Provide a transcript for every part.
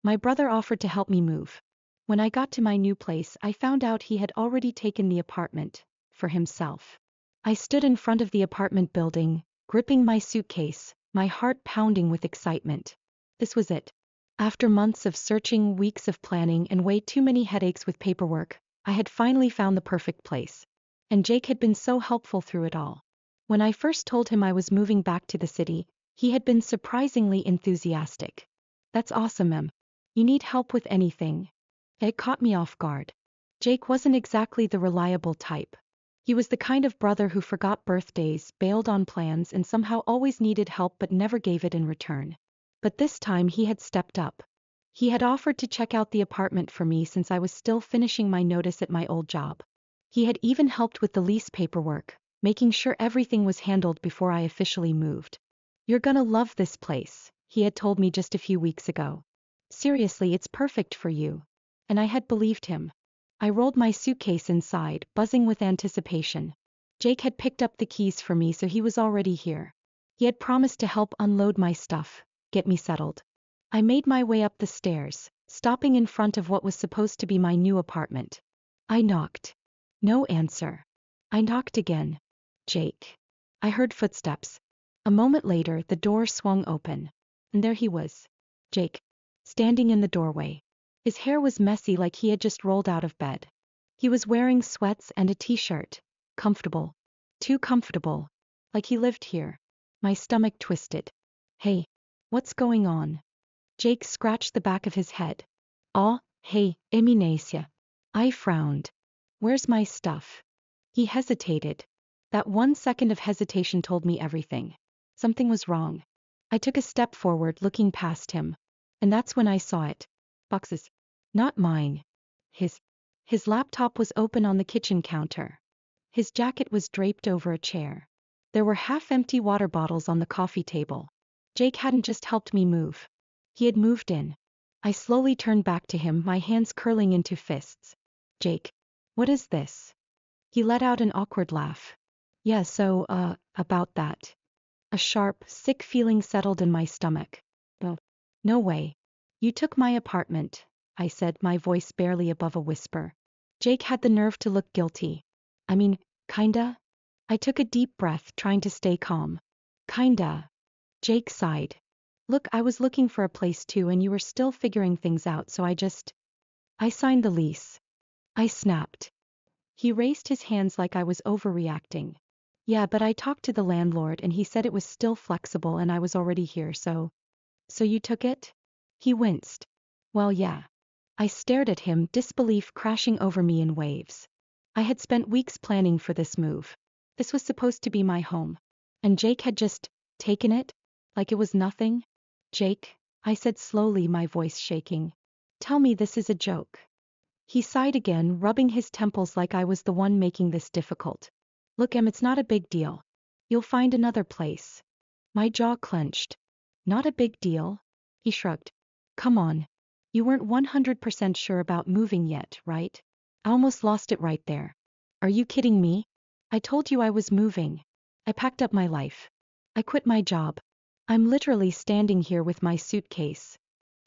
My brother offered to help me move. When I got to my new place, I found out he had already taken the apartment for himself. I stood in front of the apartment building, gripping my suitcase, my heart pounding with excitement. This was it. After months of searching, weeks of planning, and way too many headaches with paperwork, I had finally found the perfect place. And Jake had been so helpful through it all. When I first told him I was moving back to the city, he had been surprisingly enthusiastic. That's awesome, Em. You need help with anything? It caught me off guard. Jake wasn't exactly the reliable type. He was the kind of brother who forgot birthdays, bailed on plans, and somehow always needed help but never gave it in return. But this time he had stepped up. He had offered to check out the apartment for me since I was still finishing my notice at my old job. He had even helped with the lease paperwork, making sure everything was handled before I officially moved. You're gonna love this place, he had told me just a few weeks ago. Seriously, it's perfect for you. And I had believed him. I rolled my suitcase inside, buzzing with anticipation. Jake had picked up the keys for me, so he was already here. He had promised to help unload my stuff, get me settled. I made my way up the stairs, stopping in front of what was supposed to be my new apartment. I knocked. No answer. I knocked again. Jake. I heard footsteps. A moment later, the door swung open. And there he was. Jake. Standing in the doorway. His hair was messy like he had just rolled out of bed. He was wearing sweats and a t-shirt. Comfortable. Too comfortable. Like he lived here. My stomach twisted. Hey. What's going on? Jake scratched the back of his head. Aw, hey, Eminesia. I frowned. Where's my stuff? He hesitated. That 1 second of hesitation told me everything. Something was wrong. I took a step forward, looking past him. And that's when I saw it. Boxes. Not mine. His. His laptop was open on the kitchen counter. His jacket was draped over a chair. There were half-empty water bottles on the coffee table. Jake hadn't just helped me move. He had moved in. I slowly turned back to him, my hands curling into fists. Jake. What is this? He let out an awkward laugh. Yeah, so, about that. A sharp, sick feeling settled in my stomach. Oh, no way. You took my apartment, I said, my voice barely above a whisper. Jake had the nerve to look guilty. I mean, kinda? I took a deep breath, trying to stay calm. Kinda. Jake sighed. Look, I was looking for a place too, and you were still figuring things out, so I signed the lease. I snapped. He raised his hands like I was overreacting. Yeah, but I talked to the landlord and he said it was still flexible and I was already here, so you took it? He winced. Well, yeah. I stared at him, disbelief crashing over me in waves. I had spent weeks planning for this move. This was supposed to be my home. And Jake had just taken it? Like it was nothing? Jake, I said slowly, my voice shaking. Tell me this is a joke. He sighed again, rubbing his temples like I was the one making this difficult. Look, Em, it's not a big deal. You'll find another place. My jaw clenched. Not a big deal? He shrugged. Come on. You weren't 100% sure about moving yet, right? I almost lost it right there. Are you kidding me? I told you I was moving. I packed up my life. I quit my job. I'm literally standing here with my suitcase.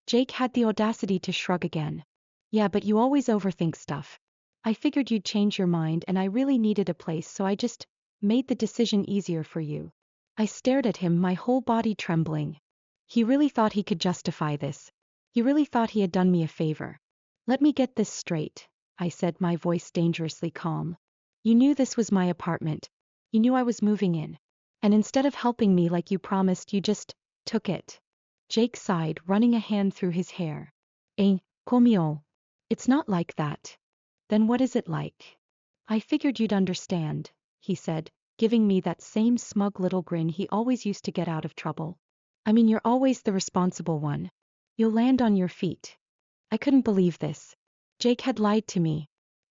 Jake had the audacity to shrug again. Yeah, but you always overthink stuff. I figured you'd change your mind and I really needed a place, so I just made the decision easier for you. I stared at him, my whole body trembling. He really thought he could justify this. He really thought he had done me a favor. Let me get this straight, I said, my voice dangerously calm. You knew this was my apartment. You knew I was moving in. And instead of helping me like you promised, you just took it. Jake sighed, running a hand through his hair. Comio. It's not like that. Then what is it like? I figured you'd understand, he said, giving me that same smug little grin he always used to get out of trouble. I mean, you're always the responsible one. You'll land on your feet. I couldn't believe this. Jake had lied to me.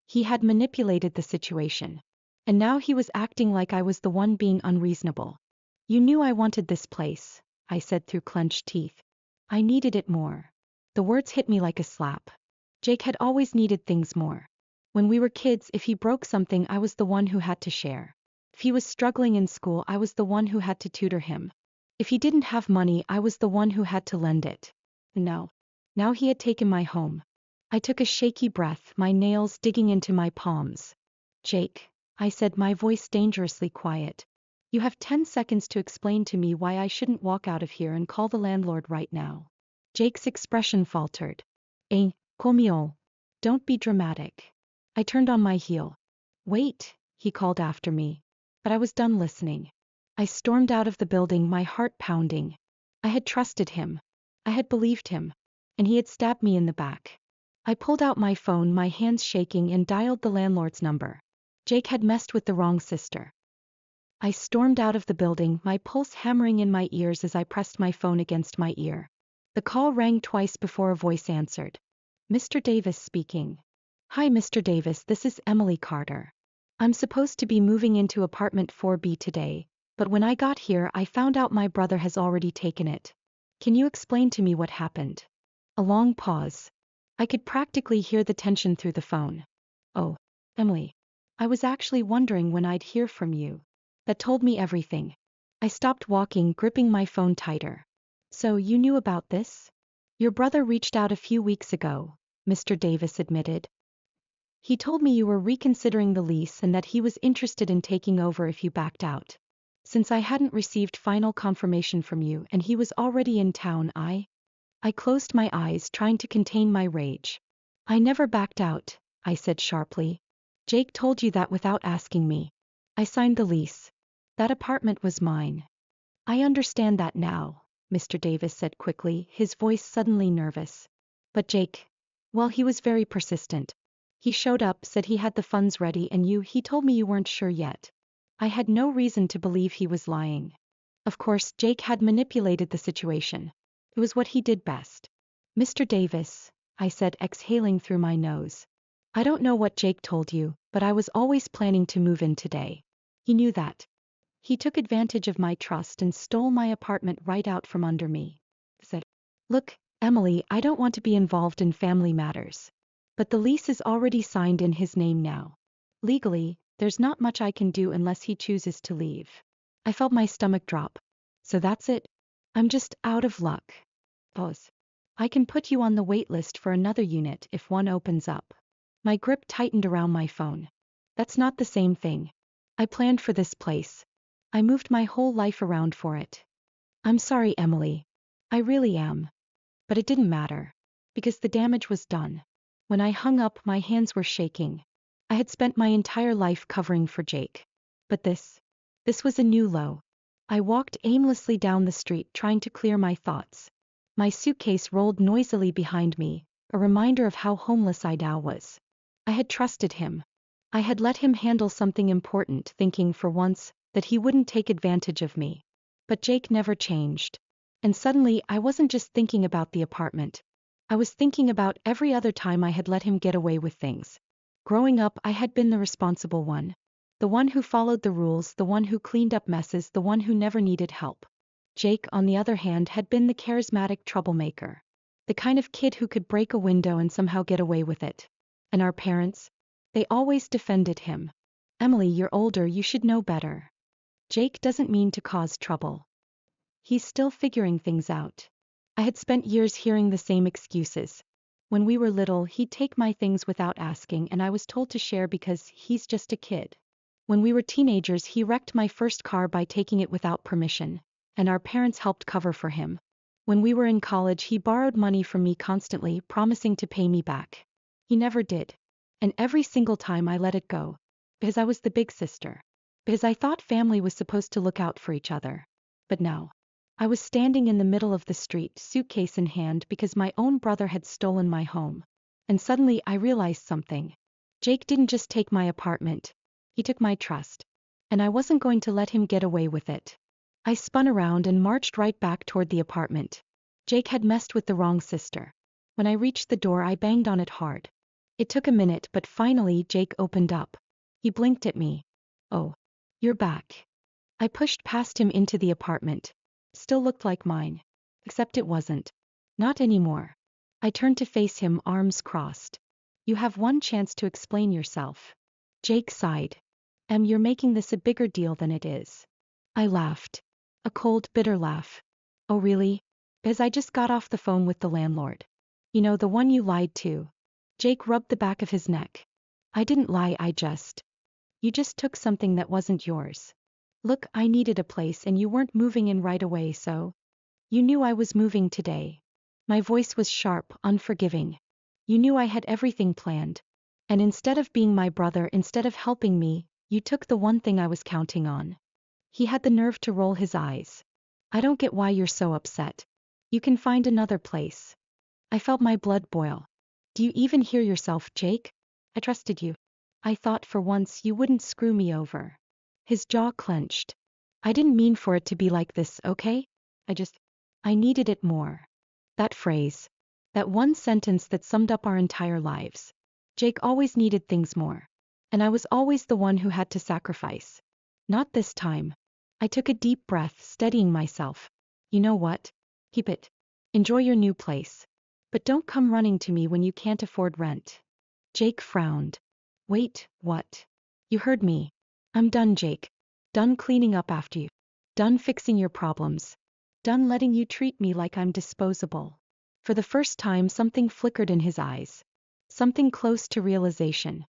He had manipulated the situation. And now he was acting like I was the one being unreasonable. You knew I wanted this place, I said through clenched teeth. I needed it more. The words hit me like a slap. Jake had always needed things more. When we were kids, if he broke something, I was the one who had to share. If he was struggling in school, I was the one who had to tutor him. If he didn't have money, I was the one who had to lend it. No. Now he had taken my home. I took a shaky breath, my nails digging into my palms. Jake, I said, my voice dangerously quiet. You have 10 seconds to explain to me why I shouldn't walk out of here and call the landlord right now. Jake's expression faltered. Comiol. Don't be dramatic. I turned on my heel. Wait, he called after me. But I was done listening. I stormed out of the building, my heart pounding. I had trusted him. I had believed him. And he had stabbed me in the back. I pulled out my phone, my hands shaking, and dialed the landlord's number. Jake had messed with the wrong sister. I stormed out of the building, my pulse hammering in my ears as I pressed my phone against my ear. The call rang twice before a voice answered. Mr. Davis speaking. Hi, Mr. Davis, this is Emily Carter. I'm supposed to be moving into apartment 4B today, but when I got here I found out my brother has already taken it. Can you explain to me what happened? A long pause. I could practically hear the tension through the phone. Oh, Emily. I was actually wondering when I'd hear from you. That told me everything. I stopped walking, gripping my phone tighter. So you knew about this? Your brother reached out a few weeks ago, Mr. Davis admitted. He told me you were reconsidering the lease and that he was interested in taking over if you backed out. Since I hadn't received final confirmation from you and he was already in town, I closed my eyes, trying to contain my rage. I never backed out, I said sharply. Jake told you that without asking me. I signed the lease. That apartment was mine. I understand that now, Mr. Davis said quickly, his voice suddenly nervous. But Jake, well, he was very persistent. He showed up, said he had the funds ready, and he told me you weren't sure yet. I had no reason to believe he was lying. Of course, Jake had manipulated the situation. It was what he did best. Mr. Davis, I said, exhaling through my nose. I don't know what Jake told you, but I was always planning to move in today. He knew that. He took advantage of my trust and stole my apartment right out from under me. I said, look, Emily, I don't want to be involved in family matters. But the lease is already signed in his name now. Legally, there's not much I can do unless he chooses to leave. I felt my stomach drop. So that's it? I'm just out of luck. Pause. I can put you on the wait list for another unit if one opens up. My grip tightened around my phone. That's not the same thing. I planned for this place. I moved my whole life around for it. I'm sorry, Emily. I really am. But it didn't matter. Because the damage was done. When I hung up, my hands were shaking. I had spent my entire life covering for Jake. But this was a new low. I walked aimlessly down the street, trying to clear my thoughts. My suitcase rolled noisily behind me, a reminder of how homeless I now was. I had trusted him. I had let him handle something important, thinking for once that he wouldn't take advantage of me. But Jake never changed. And suddenly I wasn't just thinking about the apartment. I was thinking about every other time I had let him get away with things. Growing up, I had been the responsible one. The one who followed the rules, the one who cleaned up messes, the one who never needed help. Jake, on the other hand, had been the charismatic troublemaker. The kind of kid who could break a window and somehow get away with it. And our parents? They always defended him. Emily, you're older, you should know better. Jake doesn't mean to cause trouble. He's still figuring things out. I had spent years hearing the same excuses. When we were little, he'd take my things without asking, and I was told to share because he's just a kid. When we were teenagers, he wrecked my first car by taking it without permission, and our parents helped cover for him. When we were in college, he borrowed money from me constantly, promising to pay me back. He never did. And every single time I let it go. Because I was the big sister. Because I thought family was supposed to look out for each other. But now, I was standing in the middle of the street, suitcase in hand, because my own brother had stolen my home. And suddenly I realized something. Jake didn't just take my apartment. He took my trust. And I wasn't going to let him get away with it. I spun around and marched right back toward the apartment. Jake had messed with the wrong sister. When I reached the door, I banged on it hard. It took a minute, but finally Jake opened up. He blinked at me. Oh, you're back. I pushed past him into the apartment. Still looked like mine. Except it wasn't. Not anymore. I turned to face him, arms crossed. You have one chance to explain yourself. Jake sighed. You're making this a bigger deal than it is. I laughed. A cold, bitter laugh. Oh really? Because I just got off the phone with the landlord. You know, the one you lied to. Jake rubbed the back of his neck. I didn't lie, You just took something that wasn't yours. Look, I needed a place and you weren't moving in right away, so. You knew I was moving today. My voice was sharp, unforgiving. You knew I had everything planned. And instead of being my brother, instead of helping me, you took the one thing I was counting on. He had the nerve to roll his eyes. I don't get why you're so upset. You can find another place. I felt my blood boil. Do you even hear yourself, Jake? I trusted you. I thought for once you wouldn't screw me over. His jaw clenched. I didn't mean for it to be like this, okay? I needed it more. That phrase. That one sentence that summed up our entire lives. Jake always needed things more. And I was always the one who had to sacrifice. Not this time. I took a deep breath, steadying myself. You know what? Keep it. Enjoy your new place. But don't come running to me when you can't afford rent. Jake frowned. Wait, what? You heard me. I'm done, Jake. Done cleaning up after you. Done fixing your problems. Done letting you treat me like I'm disposable. For the first time, something flickered in his eyes. Something close to realization.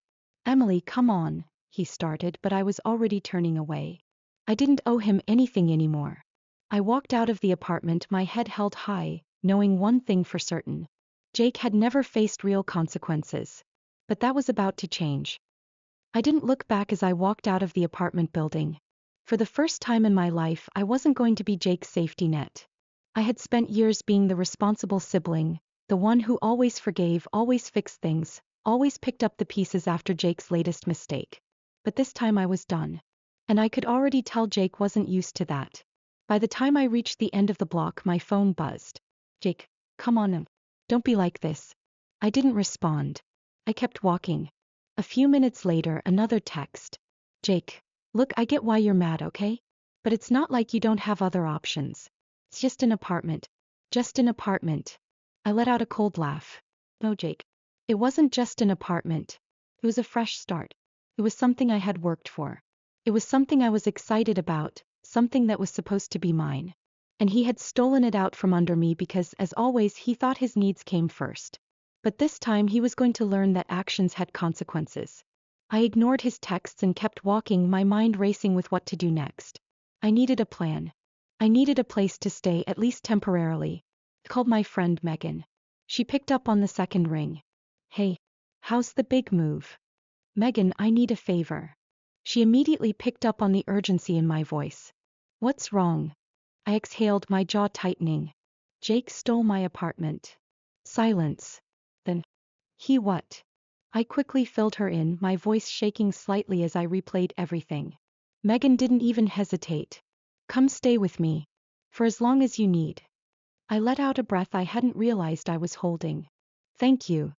Emily, come on, he started, but I was already turning away. I didn't owe him anything anymore. I walked out of the apartment, my head held high, knowing one thing for certain. Jake had never faced real consequences. But that was about to change. I didn't look back as I walked out of the apartment building. For the first time in my life, I wasn't going to be Jake's safety net. I had spent years being the responsible sibling, the one who always forgave, always fixed things, always picked up the pieces after Jake's latest mistake. But this time I was done. And I could already tell Jake wasn't used to that. By the time I reached the end of the block, my phone buzzed. Jake, come on, don't be like this. I didn't respond. I kept walking. A few minutes later, another text. Jake, look, I get why you're mad, okay? But it's not like you don't have other options. It's just an apartment. Just an apartment. I let out a cold laugh. No, Jake. It wasn't just an apartment. It was a fresh start. It was something I had worked for. It was something I was excited about, something that was supposed to be mine. And he had stolen it out from under me because, as always, he thought his needs came first. But this time he was going to learn that actions had consequences. I ignored his texts and kept walking, my mind racing with what to do next. I needed a plan. I needed a place to stay, at least temporarily. I called my friend Megan. She picked up on the second ring. Hey, how's the big move? Megan, I need a favor. She immediately picked up on the urgency in my voice. What's wrong? I exhaled, my jaw tightening. Jake stole my apartment. Silence. Then, he what? I quickly filled her in, my voice shaking slightly as I replayed everything. Megan didn't even hesitate. Come stay with me. For as long as you need. I let out a breath I hadn't realized I was holding. Thank you.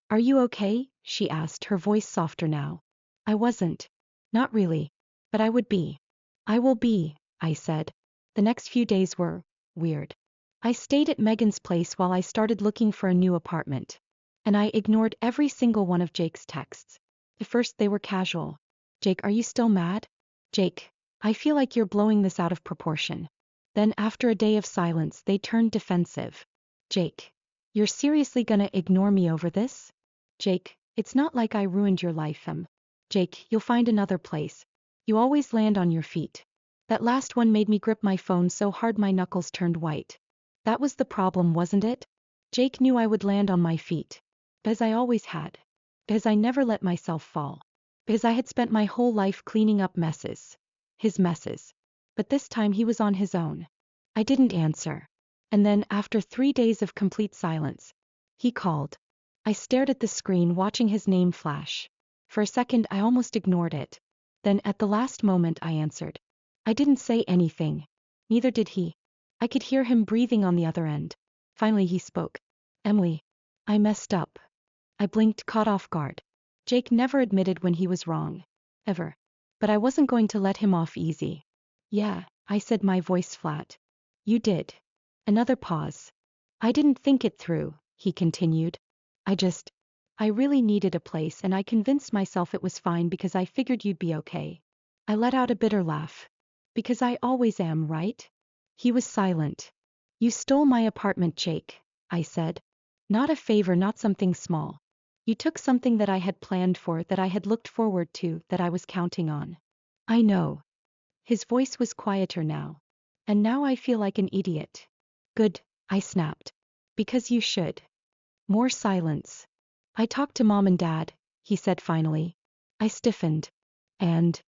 Are you okay? She asked, her voice softer now. I wasn't. Not really. But I would be. I will be, I said. The next few days were weird. I stayed at Megan's place while I started looking for a new apartment. And I ignored every single one of Jake's texts. At first they were casual. Jake, are you still mad? Jake, I feel like you're blowing this out of proportion. Then after a day of silence, they turned defensive. Jake, you're seriously gonna ignore me over this? Jake, it's not like I ruined your life, Jake, you'll find another place. You always land on your feet. That last one made me grip my phone so hard my knuckles turned white. That was the problem, wasn't it? Jake knew I would land on my feet. Because I always had. Because I never let myself fall. Because I had spent my whole life cleaning up messes. His messes. But this time he was on his own. I didn't answer. And then, after 3 days of complete silence, he called. I stared at the screen, watching his name flash. For a second I almost ignored it. Then at the last moment I answered. I didn't say anything. Neither did he. I could hear him breathing on the other end. Finally he spoke. Emily. I messed up. I blinked, caught off guard. Jake never admitted when he was wrong. Ever. But I wasn't going to let him off easy. Yeah, I said, my voice flat. You did. Another pause. I didn't think it through, he continued. I really needed a place, and I convinced myself it was fine because I figured you'd be okay. I let out a bitter laugh. Because I always am, right? He was silent. You stole my apartment, Jake, I said. Not a favor, not something small. You took something that I had planned for, that I had looked forward to, that I was counting on. I know. His voice was quieter now. And now I feel like an idiot. Good, I snapped. Because you should. More silence. I talked to Mom and Dad, he said finally. I stiffened. And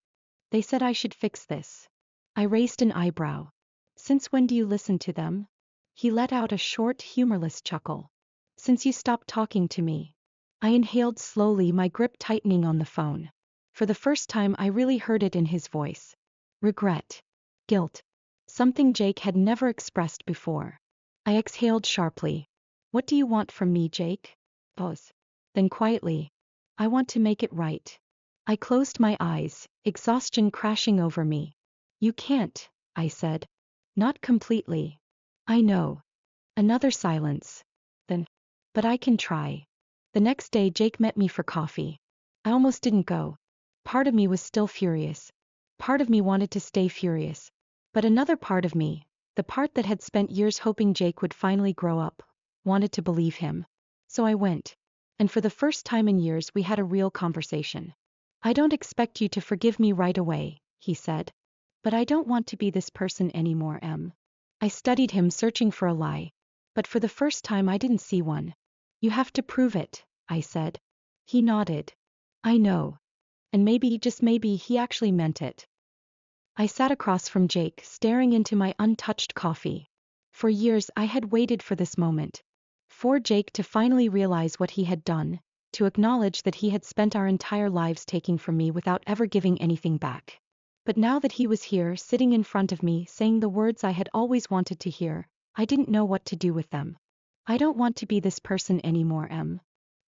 they said I should fix this. I raised an eyebrow. Since when do you listen to them? He let out a short, humorless chuckle. Since you stopped talking to me. I inhaled slowly, my grip tightening on the phone. For the first time I really heard it in his voice. Regret. Guilt. Something Jake had never expressed before. I exhaled sharply. What do you want from me, Jake? Pause. Then quietly. I want to make it right. I closed my eyes, exhaustion crashing over me. You can't, I said. Not completely. I know. Another silence. Then. But I can try. The next day Jake met me for coffee. I almost didn't go. Part of me was still furious. Part of me wanted to stay furious. But another part of me, the part that had spent years hoping Jake would finally grow up, wanted to believe him. So I went. And for the first time in years we had a real conversation. I don't expect you to forgive me right away, he said. But I don't want to be this person anymore, Em. I studied him, searching for a lie. But for the first time I didn't see one. You have to prove it, I said. He nodded. I know. And maybe, just maybe, he actually meant it. I sat across from Jake, staring into my untouched coffee. For years I had waited for this moment. For Jake to finally realize what he had done, to acknowledge that he had spent our entire lives taking from me without ever giving anything back. But now that he was here, sitting in front of me, saying the words I had always wanted to hear, I didn't know what to do with them. I don't want to be this person anymore, Em.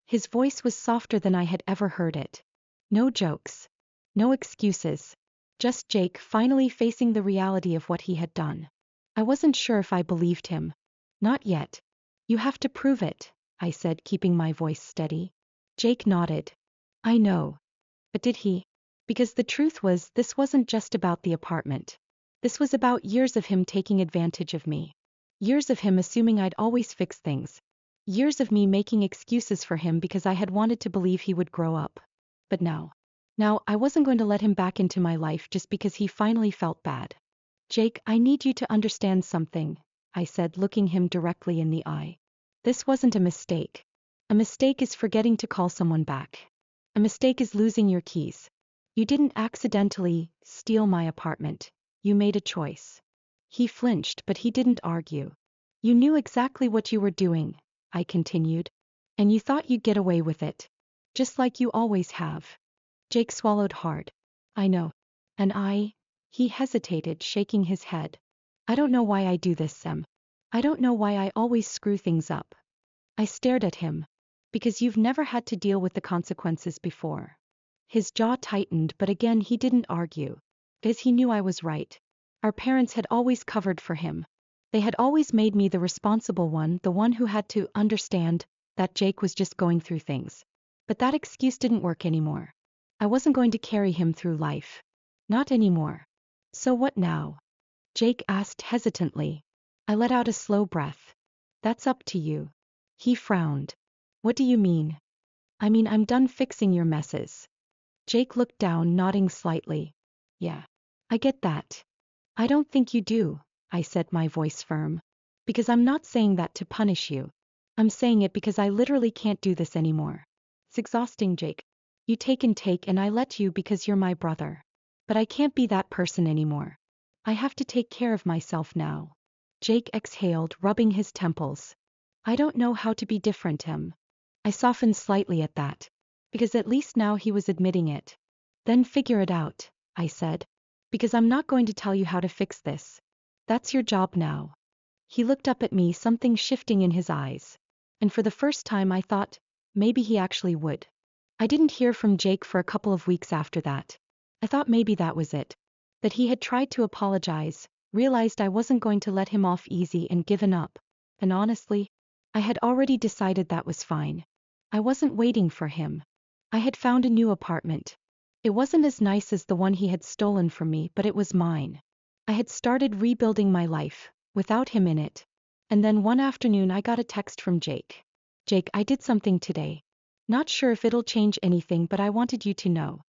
His voice was softer than I had ever heard it. No jokes. No excuses. Just Jake finally facing the reality of what he had done. I wasn't sure if I believed him. Not yet. You have to prove it, I said, keeping my voice steady. Jake nodded. I know. But did he? Because the truth was, this wasn't just about the apartment. This was about years of him taking advantage of me. Years of him assuming I'd always fix things. Years of me making excuses for him because I had wanted to believe he would grow up. But now I wasn't going to let him back into my life just because he finally felt bad. Jake, I need you to understand something, I said, looking him directly in the eye. This wasn't a mistake. A mistake is forgetting to call someone back. A mistake is losing your keys. You didn't accidentally steal my apartment. You made a choice. He flinched, but he didn't argue. You knew exactly what you were doing, I continued. And you thought you'd get away with it. Just like you always have. Jake swallowed hard. I know. And he hesitated, shaking his head. I don't know why I do this, Sam. I don't know why I always screw things up. I stared at him. Because you've never had to deal with the consequences before. His jaw tightened, but again he didn't argue. Because he knew I was right. Our parents had always covered for him. They had always made me the responsible one, the one who had to understand that Jake was just going through things. But that excuse didn't work anymore. I wasn't going to carry him through life. Not anymore. So what now? Jake asked hesitantly. I let out a slow breath. That's up to you. He frowned. What do you mean? I mean, I'm done fixing your messes. Jake looked down, nodding slightly. Yeah. I get that. I don't think you do, I said, my voice firm. Because I'm not saying that to punish you. I'm saying it because I literally can't do this anymore. It's exhausting, Jake. You take and I let you because you're my brother. But I can't be that person anymore. I have to take care of myself now. Jake exhaled, rubbing his temples. I don't know how to be different, Em. I softened slightly at that. Because at least now he was admitting it. Then figure it out, I said. Because I'm not going to tell you how to fix this. That's your job now. He looked up at me, something shifting in his eyes. And for the first time I thought, maybe he actually would. I didn't hear from Jake for a couple of weeks after that. I thought maybe that was it. That he had tried to apologize, realized I wasn't going to let him off easy and given up. And honestly, I had already decided that was fine. I wasn't waiting for him. I had found a new apartment. It wasn't as nice as the one he had stolen from me, but it was mine. I had started rebuilding my life, without him in it. And then one afternoon I got a text from Jake. Jake, I did something today. Not sure if it'll change anything, but I wanted you to know.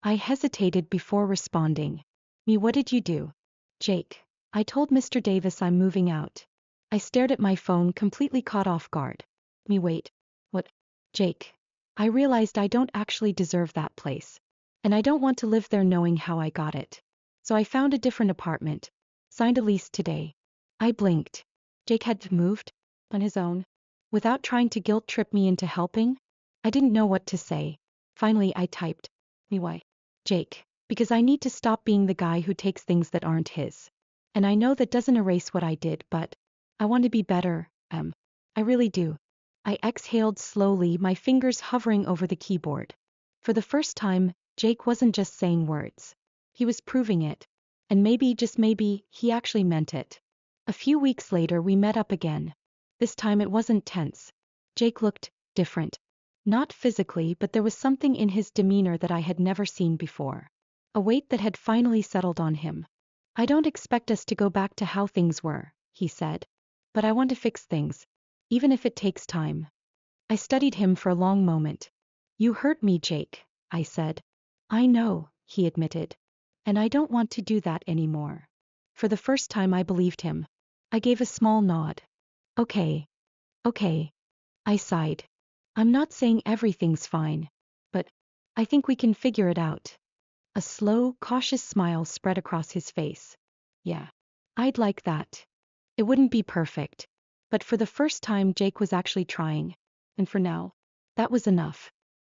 I hesitated before responding. Me, what did you do? Jake, I told Mr. Davis I'm moving out. I stared at my phone, completely caught off guard. Me, wait. What? Jake, I realized I don't actually deserve that place. And I don't want to live there knowing how I got it. So I found a different apartment. Signed a lease today. I blinked. Jake had moved? On his own? Without trying to guilt trip me into helping? I didn't know what to say. Finally, I typed. Me, why? Jake, because I need to stop being the guy who takes things that aren't his. And I know that doesn't erase what I did, but I want to be better, I really do. I exhaled slowly, my fingers hovering over the keyboard. For the first time, Jake wasn't just saying words. He was proving it. And maybe, just maybe, he actually meant it. A few weeks later, we met up again. This time it wasn't tense. Jake looked different. Not physically, but there was something in his demeanor that I had never seen before. A weight that had finally settled on him. I don't expect us to go back to how things were, he said. But I want to fix things. Even if it takes time. I studied him for a long moment. You hurt me, Jake, I said. I know, he admitted. And I don't want to do that anymore. For the first time I believed him. I gave a small nod. Okay. Okay. I sighed. I'm not saying everything's fine. But I think we can figure it out. A slow, cautious smile spread across his face. Yeah. I'd like that. It wouldn't be perfect. But for the first time Jake was actually trying. And for now, that was enough.